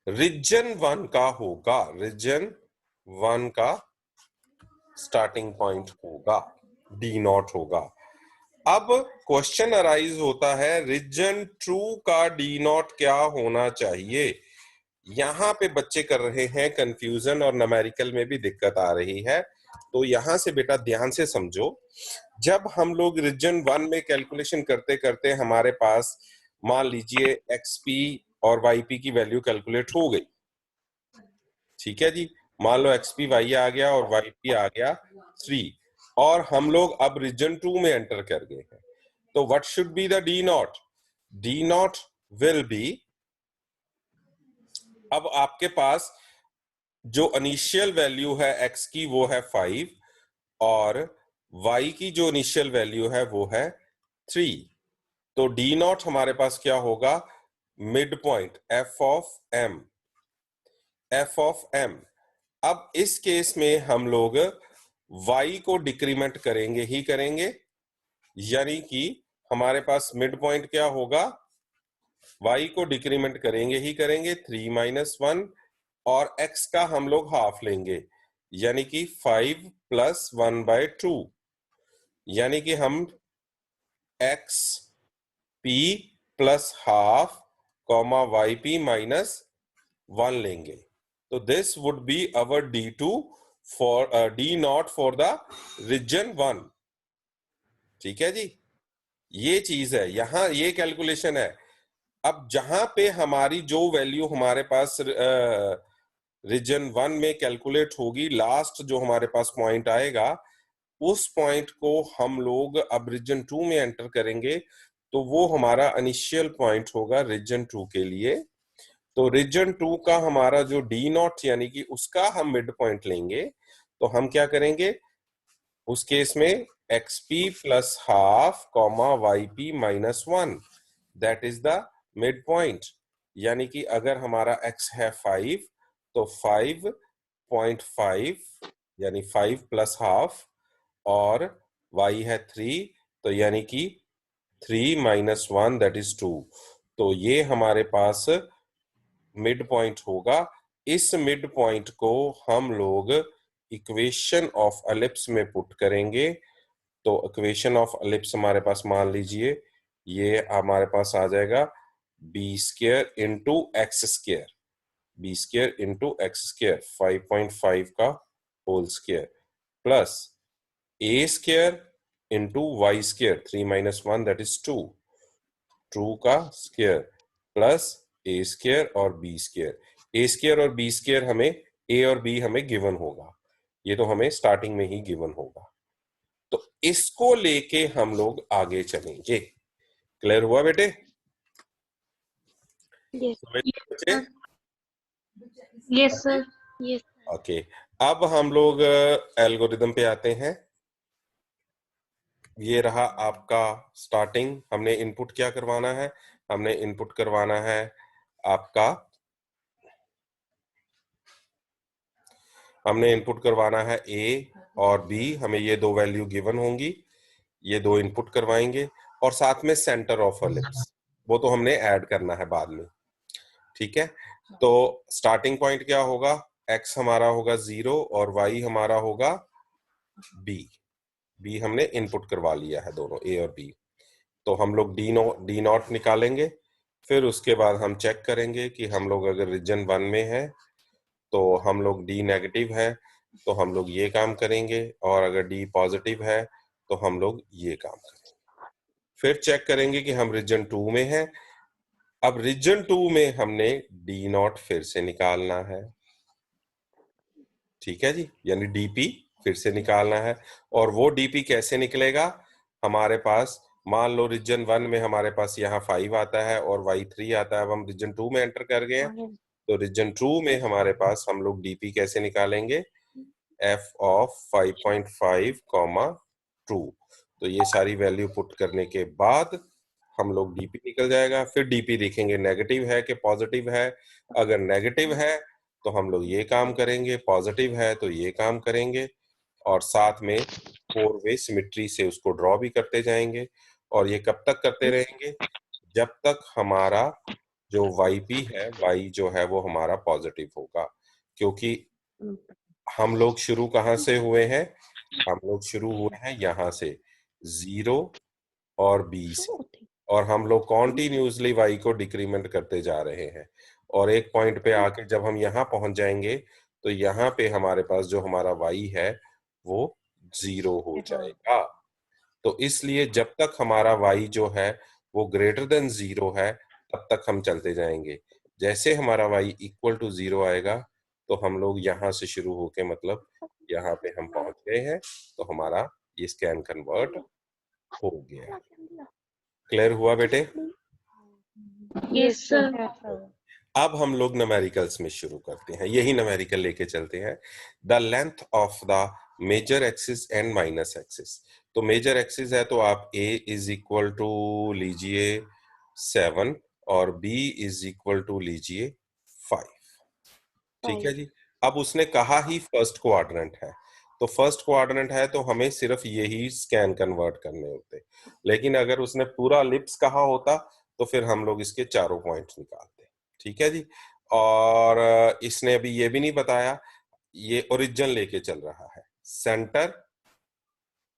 रीजन 1 का होगा, रीजन 1 का स्टार्टिंग पॉइंट होगा, डी नॉट होगा। अब क्वेश्चन अराइज होता है रीजन 2 का डी नॉट क्या होना चाहिए। यहां पे बच्चे कर रहे हैं कंफ्यूजन और न्यूमेरिकल में भी दिक्कत आ रही है। तो यहां से बेटा ध्यान से समझो, जब हम लोग रीजन 1 में कैलकुलेशन करते करते हमारे पास मान लीजिए एक्सपी और वाईपी की वैल्यू कैलकुलेट हो गई, ठीक है जी, मान लो एक्सपी वाई आ गया और वाईपी आ गया 3, और हम लोग अब रीजन 2 में एंटर कर गए हैं। तो what should be the D not? D not will be, अब आपके पास जो इनिशियल वैल्यू है x की वो है 5 और y की जो इनिशियल वैल्यू है वो है 3। तो डी नॉट हमारे पास क्या होगा? Mid point f of m, f of m। अब इस केस में हम लोग y को डिक्रीमेंट करेंगे ही करेंगे, यानी कि हमारे पास मिड पॉइंट क्या होगा? y को डिक्रीमेंट करेंगे ही करेंगे 3 माइनस 1, और x का हम लोग हाफ लेंगे, यानी कि 5 प्लस 1/2, यानी कि हम x p plus half comma y p minus 1 लेंगे। तो this would be our d2 for d naught for the region 1। ठीक है जी, ये चीज है, यहां ये कैलकुलेशन है। अब जहां पे हमारी जो वैल्यू हमारे पास रीजन 1 में कैलकुलेट होगी, लास्ट जो हमारे पास पॉइंट आएगा, उस पॉइंट को हम लोग अब रीजन 2 में एंटर करेंगे, तो वो हमारा इनिशियल पॉइंट होगा रीजन 2 के लिए। तो रीजन 2 का हमारा जो डी नॉट यानी कि उसका हम मिड पॉइंट लेंगे, तो हम क्या करेंगे उस केस में xp plus half comma yp minus 1, that is the mid point. यानी कि अगर हमारा x है 5 तो 5.5 यानी 5 प्लस हाफ, और y है 3 तो यानी कि 3 माइनस 1 दैट इज 2। तो ये हमारे पास मिड पॉइंट होगा। इस मिड पॉइंट को हम लोग इक्वेशन ऑफ एलिप्स में पुट करेंगे। तो इक्वेशन ऑफ एलिप्स हमारे पास मान लीजिए ये हमारे पास आ जाएगा b square into x square, b square into x square 5.5 का whole square plus a square into y square 3 minus 1 that is 2, 2 का स्क्वायर प्लस ए स्क्वायर और बी स्क्वायर। ए स्क्वायर और बी स्क्वायर हमें, ए और बी हमें गिवन होगा, ये तो हमें स्टार्टिंग में ही गिवन होगा। तो इसको लेके हम लोग आगे चलेंगे। क्लियर हुआ बेटे?
Yes.
बच्चे
Yes, sir. Yes.
ओके, अब हम लोग एल्गोरिदम पे आते हैं। ये रहा आपका स्टार्टिंग। हमने इनपुट क्या करवाना है? हमने इनपुट करवाना है आपका, हमने इनपुट करवाना है ए और बी, हमें ये दो वैल्यू गिवन होंगी, ये दो इनपुट करवाएंगे, और साथ में सेंटर ऑफ एलिप्स, वो तो हमने ऐड करना है बाद में। ठीक है, तो स्टार्टिंग पॉइंट क्या होगा? x हमारा होगा 0 और y हमारा होगा बी हमने इनपुट करवा लिया है दोनों ए और बी। तो हम लोग डी नॉट निकालेंगे, फिर उसके बाद हम चेक करेंगे कि हम लोग अगर रीजन 1 में है तो हम लोग डी नेगेटिव है तो हम लोग ये काम करेंगे, और अगर डी पॉजिटिव है तो हम लोग ये काम करेंगे। फिर चेक करेंगे कि हम रीजन 2 में है। अब रीजन 2 में हमने डी नॉट फिर से निकालना है, ठीक है जी, यानी डीपी फिर से निकालना है। और वो डीपी कैसे निकलेगा, हमारे पास मान लो रीजन 1 में हमारे पास यहाँ 5 आता है और y3 आता है। अब हम रीजन 2 में एंटर कर गए हैं, तो रीजन 2 में हमारे पास हम लोग डीपी कैसे निकालेंगे, f ऑफ 5.5 2। तो ये सारी वैल्यू पुट करने के बाद हम लोग डीपी निकल जाएगा। फिर डीपी देखेंगे नेगेटिव है कि पॉजिटिव है। अगर नेगेटिव है तो हम लोग ये काम करेंगे, पॉजिटिव है तो ये काम करेंगे, और साथ में 4 वे सिमेट्री से उसको ड्रॉ भी करते जाएंगे। और ये कब तक करते रहेंगे, जब तक हमारा जो yp है, y जो है वो हमारा पॉजिटिव होगा। क्योंकि हम लोग शुरू कहाँ से हुए हैं, हम लोग शुरू हुए हैं यहाँ से 0 और b से, और हम लोग कॉन्टिन्यूसली y को डिक्रीमेंट करते जा रहे हैं। और एक पॉइंट पे आके जब हम यहाँ पहुंच जाएंगे तो यहाँ पे हमारे पास जो हमारा y है वो 0 हो जाएगा। तो इसलिए जब तक हमारा y जो है वो ग्रेटर देन 0 है तब तक हम चलते जाएंगे। जैसे हमारा y इक्वल टू 0 आएगा तो हम लोग यहाँ से शुरू होके मतलब यहाँ पे हम पहुंच गए हैं, तो हमारा ये स्कैन कन्वर्ट हो गया। क्लियर हुआ बेटे?
Yes sir.
अब हम लोग न्यूमेरिकल्स में शुरू करते हैं, यही न्यूमेरिकल लेके चलते हैं। The length of the major axis and minus axis. तो मेजर एक्सिस है तो आप a इज इक्वल टू लीजिए 7 और b इज इक्वल टू लीजिए 5, ठीक है जी। अब उसने कहा ही फर्स्ट क्वाड्रेंट है, तो फर्स्ट क्वाड्रेंट है तो हमें सिर्फ यही स्कैन कन्वर्ट करने होते। लेकिन अगर उसने पूरा लिप्स कहा होता तो फिर हम लोग इसके चारों पॉइंट्स निकालते, ठीक है जी। और इसने अभी ये भी नहीं बताया, ये ओरिजिन लेके चल रहा है, सेंटर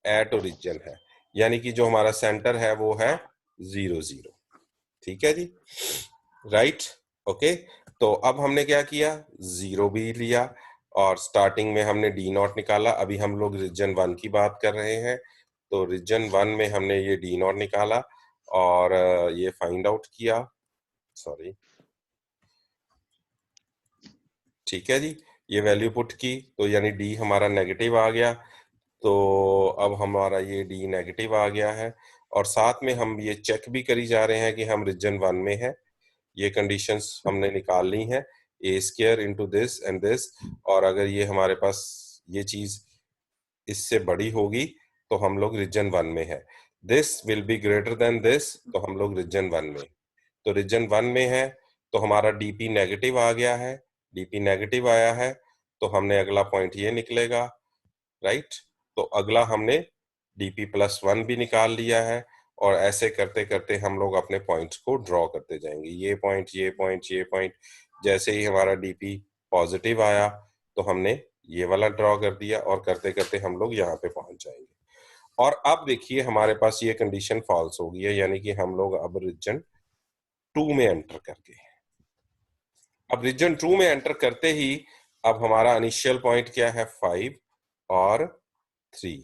एट ओरिजिन है, यानी कि जो हमारा सेंटर है वो है 0 0, ठीक है जी, राइट, ओके। तो अब हमने क्या किया, 0 भी लिया और स्टार्टिंग में हमने डी नॉट निकाला। अभी हम लोग रीजन 1 की बात कर रहे हैं, तो रीजन 1 में हमने ये डी नॉट निकाला और ये फाइंड आउट किया, सॉरी, ठीक है जी, ये वैल्यू पुट की तो यानी डी हमारा नेगेटिव आ गया। तो अब हमारा ये डी नेगेटिव आ गया है, और साथ में हम ये चेक भी करी जा रहे हैं कि हम रीजन 1 में है। ये कंडीशंस हमने निकाल ली हैं, a square into this and this, और अगर ये हमारे पास ये चीज इससे बड़ी होगी तो हम लोग रीजन 1 में है। This will be greater than this तो हम लोग रीजन 1 में। तो रीजन 1 में है तो हमारा डीपी नेगेटिव आ गया है, डीपी नेगेटिव आया है तो हमने अगला पॉइंट ये निकलेगा, राइट। तो अगला हमने डीपी +1 भी निकाल लिया है, और ऐसे करते करते हम लोग अपने पॉइंट्स को ड्रॉ करते जाएंगे, ये पॉइंट ये पॉइंट ये पॉइंट। जैसे ही हमारा डीपी पॉजिटिव आया तो हमने ये वाला ड्रॉ कर दिया, और करते करते हम लोग यहाँ पे पहुंच जाएंगे। और अब देखिए हमारे पास ये कंडीशन फॉल्स हो गई है, यानी कि हम लोग अब रीजन 2 में एंटर कर गए। अब रीजन 2 में एंटर करते ही अब हमारा इनिशियल पॉइंट क्या है, 5 और 3,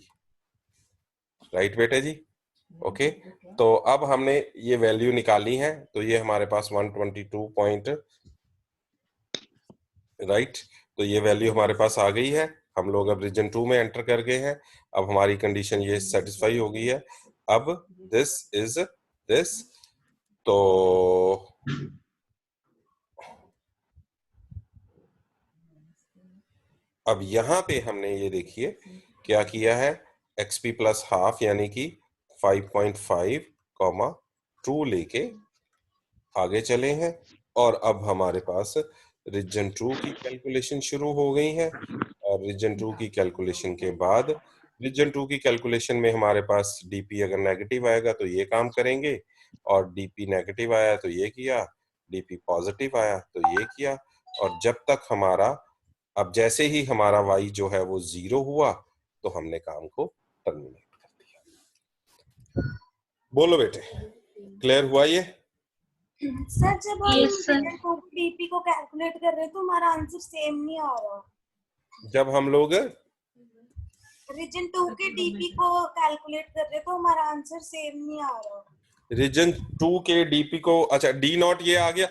राइट बेटे जी, ओके। तो अब हमने ये वैल्यू निकाली है, तो ये हमारे पास 122 पॉइंट, राइट। तो ये वैल्यू हमारे पास आ गई है, हम लोग अब रीजन 2 में एंटर कर गए हैं। अब हमारी कंडीशन ये सेटिस्फाई हो गई है। अब दिस इज दिस, तो अब यहाँ पे हमने ये देखिए क्या किया है, एक्सपी प्लस हाफ यानी कि 5.5 2 लेके आगे चले हैं। और अब हमारे पास रीजन 2 की कैलकुलेशन शुरू हो गई है, और रीजन 2 की कैलकुलेशन के बाद रीजन 2 की कैलकुलेशन में हमारे पास डीपी अगर नेगेटिव आएगा तो ये काम करेंगे, और डीपी नेगेटिव आया तो ये किया, डीपी पॉजिटिव आया तो ये किया। और जब तक हमारा, अब जैसे ही हमारा y जो है वो 0 हुआ तो हमने काम को टर्मिनेट कर दिया। बोलो बेटे, क्लियर हुआ ये?
सर जब हम
Yes, sir.
रीजन 2 डीपी को कैलकुलेट कर रहे हैं तो हमारा आंसर सेम नहीं आ रहा।
जब हम लोग
रीजन 2 के डीपी को कैलकुलेट कर रहे हैं तो हमारा आंसर सेम नहीं आ रहा।
रीजन 2 के डीपी को, अच्छा डी नॉट ये आ गया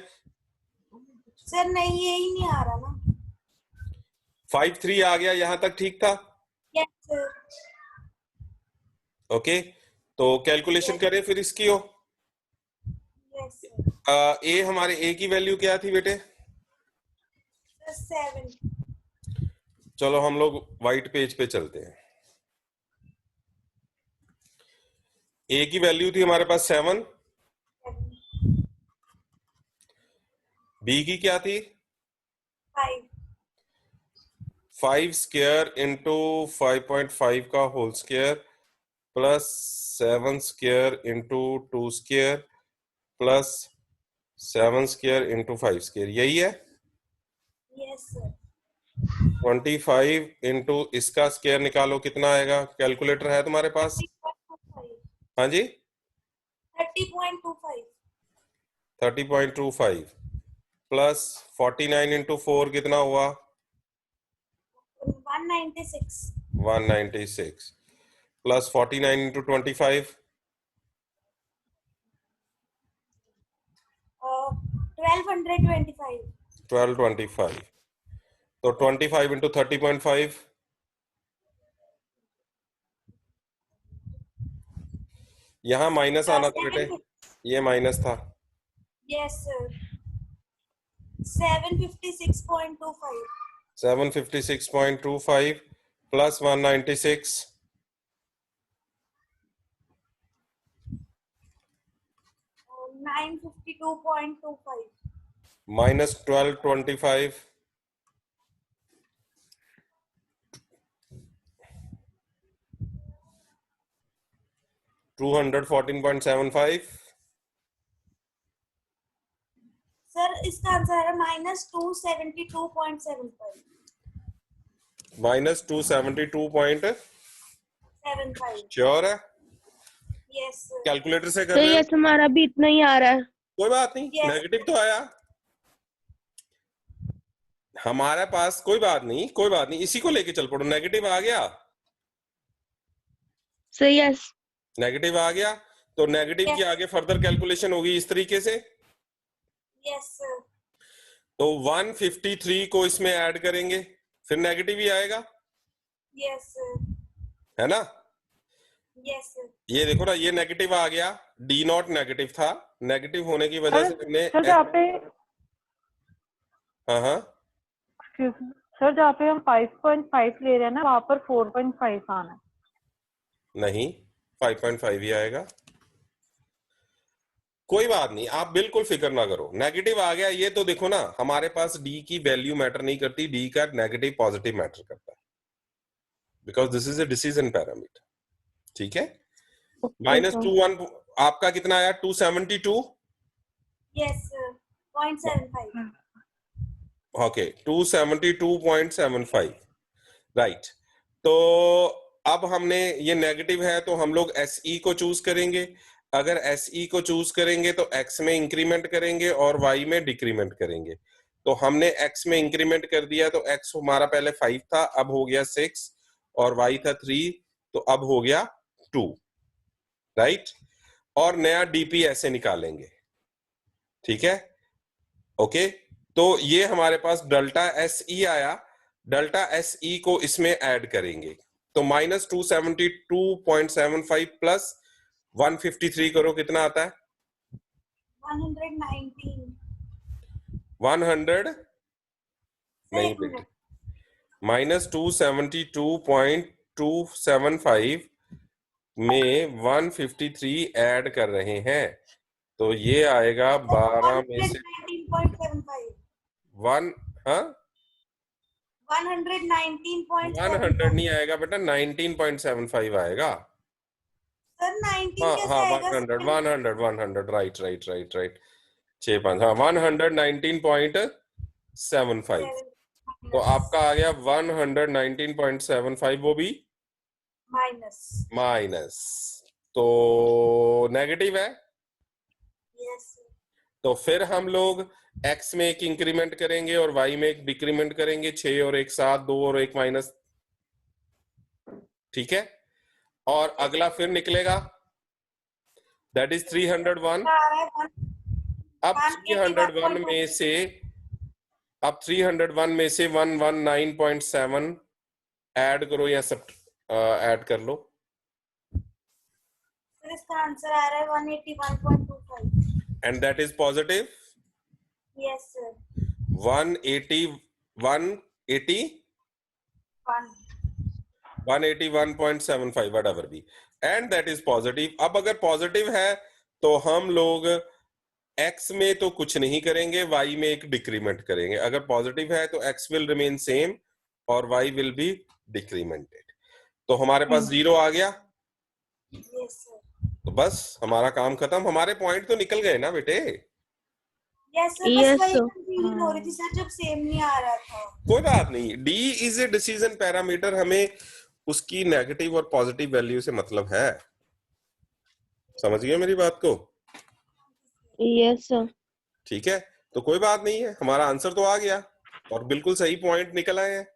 सर नहीं, यही नहीं आ रहा ना।
5-3 आ गया, यहां तक ठीक था?
Yes sir.
ओके, तो कैलकुलेशन करें फिर इसकी हो।
Yes sir.
ए, हमारे ए की वैल्यू क्या थी बेटे?
7।
चलो हम लोग व्हाइट पेज पे चलते हैं। ए की वैल्यू थी हमारे पास 7, बी की क्या थी?
5।
5 स्क्वायर इंटू 5.5 का whole square plus 7 square into 2 square plus 7 square into 5 square, यही है।
Yes sir.
25 इंटू इसका स्क्वायर निकालो, कितना आएगा? कैलकुलेटर है तुम्हारे पास?
30.25।
हाँ जी,
30.25।
30.25 प्लस 49 इंटू 4 कितना हुआ?
196।
196 प्लस 49 इंटू 25
1225।
1225, तो 25 इंटू 30.5 यहाँ माइनस आना था बेटे, ये माइनस था।
Yes sir. 756.25।
756.25 plus 196
952.25।
Minus 1225 214.75।
Sir इसका आंसर है -272.75।
माइनस 272.
75।
श्योर है?
Yes sir.
कैलकुलेटर से कर
तो
रहे
ये
हो?
तुम्हारा भी इतना ही आ रहा है।
कोई बात नहीं,
Yes.
नेगेटिव तो आया हमारे पास, कोई बात नहीं, कोई बात नहीं, इसी को लेके चल पड़ो। नेगेटिव आ गया,
So yes.
नेगेटिव आ गया तो नेगेटिव
Yes.
की आगे फर्दर कैलकुलेशन होगी इस तरीके से।
Yes sir.
तो 153 को इसमें ऐड करेंगे, फिर नेगेटिव ही आएगा,
यस सर।
है ना?
Yes sir.
ये देखो ना, ये नेगेटिव आ गया, डी नॉट नेगेटिव था, नेगेटिव होने की वजह से हमने
सर जहाँ पे
हाँ हाँ
सर जहाँ पे हम 5.5 ले रहे हैं ना, वहाँ पर 4.5 आना है।
नहीं, 5.5 ही आएगा। कोई बात नहीं, आप बिल्कुल फिक्र ना करो। नेगेटिव आ गया ये तो देखो ना, हमारे पास डी की वैल्यू मैटर नहीं करती, डी का नेगेटिव पॉजिटिव मैटर करता है, because this is a decision parameter. ठीक है? -21 आपका कितना आया? 272।
Yes sir. 0.75।
Okay, 272.75, right. तो अब हमने ये नेगेटिव है तो हम लोग SE को चूज करेंगे। अगर SE को चूज करेंगे तो X में इंक्रीमेंट करेंगे और Y में डिक्रीमेंट करेंगे। तो हमने X में इंक्रीमेंट कर दिया, तो X हमारा पहले 5 था, अब हो गया 6, और Y था 3, तो अब हो गया 2, राइट। और नया DP ऐसे निकालेंगे, ठीक है? ओके, तो ये हमारे पास डेल्टा SE आया, डेल्टा SE को इसमें ऐड करेंगे, तो -272.75 प्लस 153 करो, कितना आता है?
119।
100 नहीं बेटे, -272.275 में 153 ऐड कर रहे हैं, तो ये आएगा 12 में से
119.75।
1, हाँ
119.75।
100 नहीं आएगा बेटा, 19.75 आएगा।
सर 19
हाँ
कैसे
हाँ,
आएगा?
100 राइट राइट राइट राइट, 6-5, हाँ 119.75, तो आपका आ गया 119.75, वो भी
माइनस।
माइनस, तो नेगेटिव है।
Yes sir.
तो फिर हम लोग x में एक इंक्रीमेंट करेंगे और y में एक डिक्रीमेंट करेंगे, 6 और 1 7, 2 और 1 माइनस, ठीक है। और अगला फिर निकलेगा, दैट इज 301। अब 301 में से, अब 301 में से 119.7 ऐड करो या सब ऐड कर लो।
फिर इसका आंसर आ रहा है 181.25।
And that is positive.
Yes sir.
181.75 whatever be, and that is positive। अब अगर पॉजिटिव है तो हम लोग x में तो कुछ नहीं करेंगे, y में एक डिक्रीमेंट करेंगे। अगर पॉजिटिव है तो x विल रिमेन सेम और y विल बी डिक्रीमेंटेड। तो हमारे पास 0 आ गया।
Yes sir.
तो बस हमारा काम खत्म, हमारे पॉइंट तो निकल गए ना बेटे।
यस सर, बस वही कंफ्यूजन हो रही थी सर जब सेम नहीं आ रहा था।
कोई बात नहीं, d is a decision parameter, हमें उसकी नेगेटिव और पॉजिटिव वैल्यू से मतलब है। समझ गए मेरी बात को?
Yes sir.
ठीक है, तो कोई बात नहीं है, हमारा आंसर तो आ गया और बिल्कुल सही पॉइंट निकल आए हैं।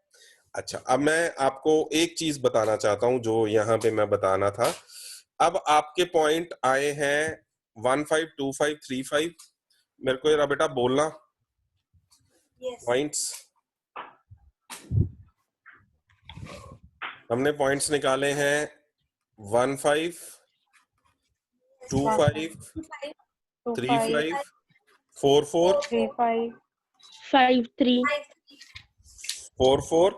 अच्छा, अब मैं आपको एक चीज बताना चाहता हूं जो यहाँ पे मैं बताना था। अब आपके पॉइंट आए हैं 15, 25, 35। मेरे को जरा बेटा बोलना पॉइंट्स। हमने पॉइंट्स निकाले हैं 15, 25, 35, 44,
35,
53,
44,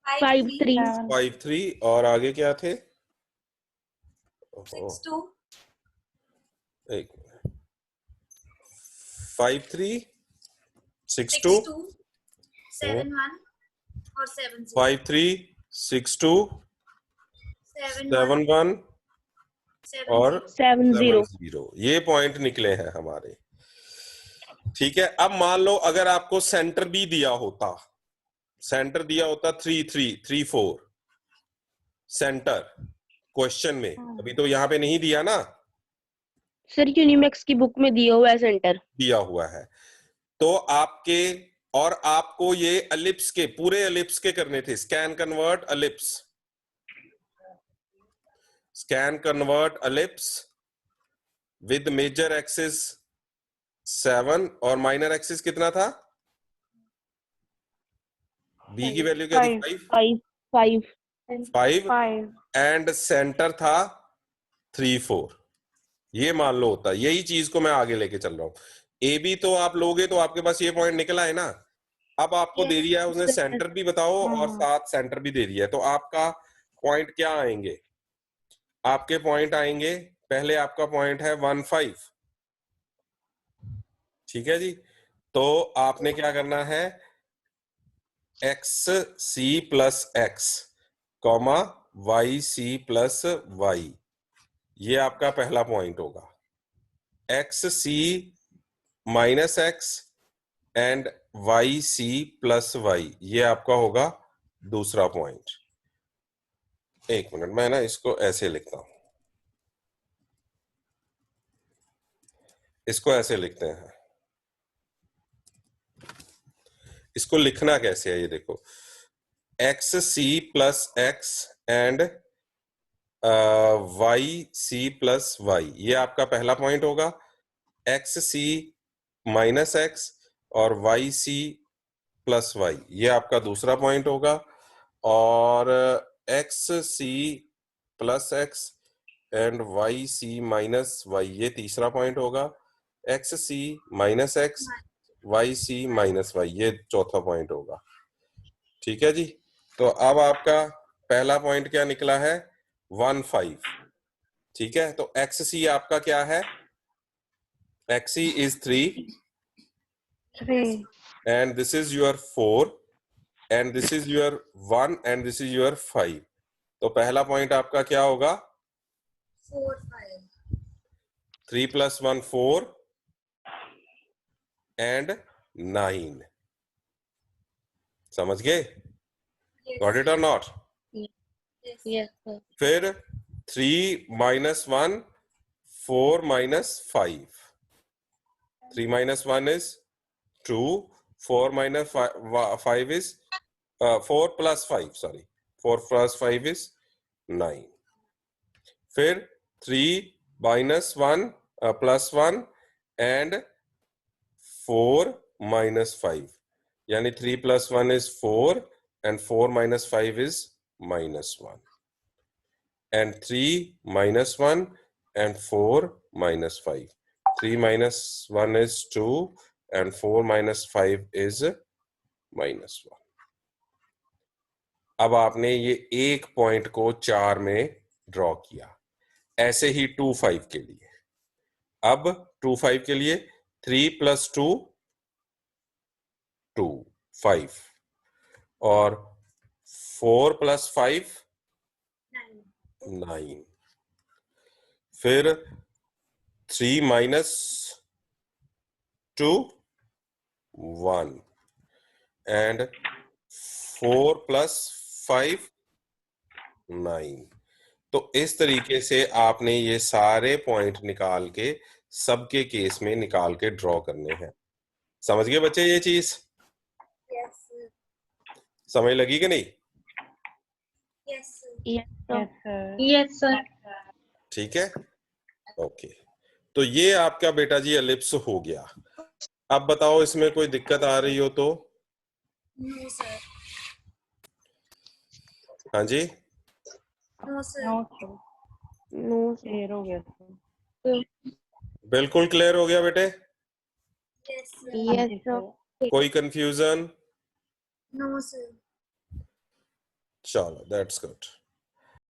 53,
53 और आगे क्या थे?
62,
एक 53, 62,
71 और 70,
53, 62, 71 और
70।
70, ये पॉइंट निकले हैं हमारे। ठीक है, अब मान लो अगर आपको सेंटर भी दिया होता, सेंटर दिया होता 3, 3, 3, 4 सेंटर क्वेश्चन में, अभी तो यहाँ पे नहीं दिया ना,
सर यूनिमैक्स की बुक में दिया हुआ है सेंटर।
दिया हुआ है। तो आपके और आपको ये एलिप्स के, पूरे एलिप्स के करने थे, scan convert ellipse, scan convert ellipse with major axis 7 और माइनर एक्सिस कितना था? बी की वैल्यू क्या थी? 5 एंड सेंटर था 3, 4। ये मान लो होता, यही चीज को मैं आगे लेके चल रहा हूं। ए बी तो आप लोगे तो आपके पास ये पॉइंट निकला है ना। अब आपको दे दिया है उसने, सेंटर भी बताओ और साथ सेंटर भी दे दिया है, तो आपका पॉइंट क्या आएंगे? आपके पॉइंट आएंगे, पहले आपका पॉइंट है 1, 5, ठीक है जी। तो आपने क्या करना है, x c plus x comma y c plus y, ये आपका पहला पॉइंट होगा। X c minus x and y c plus y, ये आपका होगा दूसरा पॉइंट। एक मिनट, मैं ना इसको ऐसे लिखता हूं, इसको ऐसे लिखते हैं। इसको लिखना कैसे है ये देखो, x c plus x and y c plus y, ये आपका पहला पॉइंट होगा। एक्स सी माइनस एक्स और वाई सी प्लस वाई, ये आपका दूसरा पॉइंट होगा। और x c plus x and y c minus y, ये तीसरा पॉइंट होगा। X c minus x y c minus y, ये चौथा पॉइंट होगा। ठीक है जी, तो अब आपका पहला पॉइंट क्या निकला है? 1, 5। ठीक है, तो एक्स सी आपका क्या है? X c is 3 and this is your 4 and this is your 1 and this is your 5। तो पहला पॉइंट आपका क्या होगा?
4, 5।
3 + 1 4 and 9। समझ गए? Got it or not?
Yes, sir.
फिर 3 minus 1, 4 minus 5. 3 minus 1 is 2, 4 minus 5 is 4 plus 5, sorry. 4 plus 5 is 9. फिर 3 minus 1 plus 1 and 4 minus 5. यानी 3 plus 1 is 4 and 4 minus 5 is minus 1. And 3 minus 1 and 4 minus 5. 3 minus 1 is 2 and 4 minus 5 is minus 1. अब आपने ये एक पॉइंट को 4 में ड्रॉ किया. ऐसे ही 2 5 के लिए. अब 2 5 के लिए 3 plus 2 2 5 और 4 plus 5 9. फिर 3 minus 2 1 and 4 plus 5 9. तो इस तरीके से आपने ये सारे पॉइंट निकाल के सबके केस में निकाल के ड्रॉ करने हैं. समझ गए बच्चे ये चीज?
Yes.
समझ लगी कि नहीं?
Yes.
Yes, sir.
Yes, sir.
Yes, sir.
ठीक है, ओके. तो ये आपका बेटा जी एलिप्स हो गया. अब बताओ इसमें कोई दिक्कत आ रही हो तो?
No, sir.
हाँ जी,
No, sir.
No, sir.
No, sir.
Clear हो गया sir.
बिल्कुल क्लियर हो गया बेटे?
Yes, sir.
Yes,
Yes,
sir.
sir.
कोई कंफ्यूजन?
No, sir.
चलो, दैट्स गुड.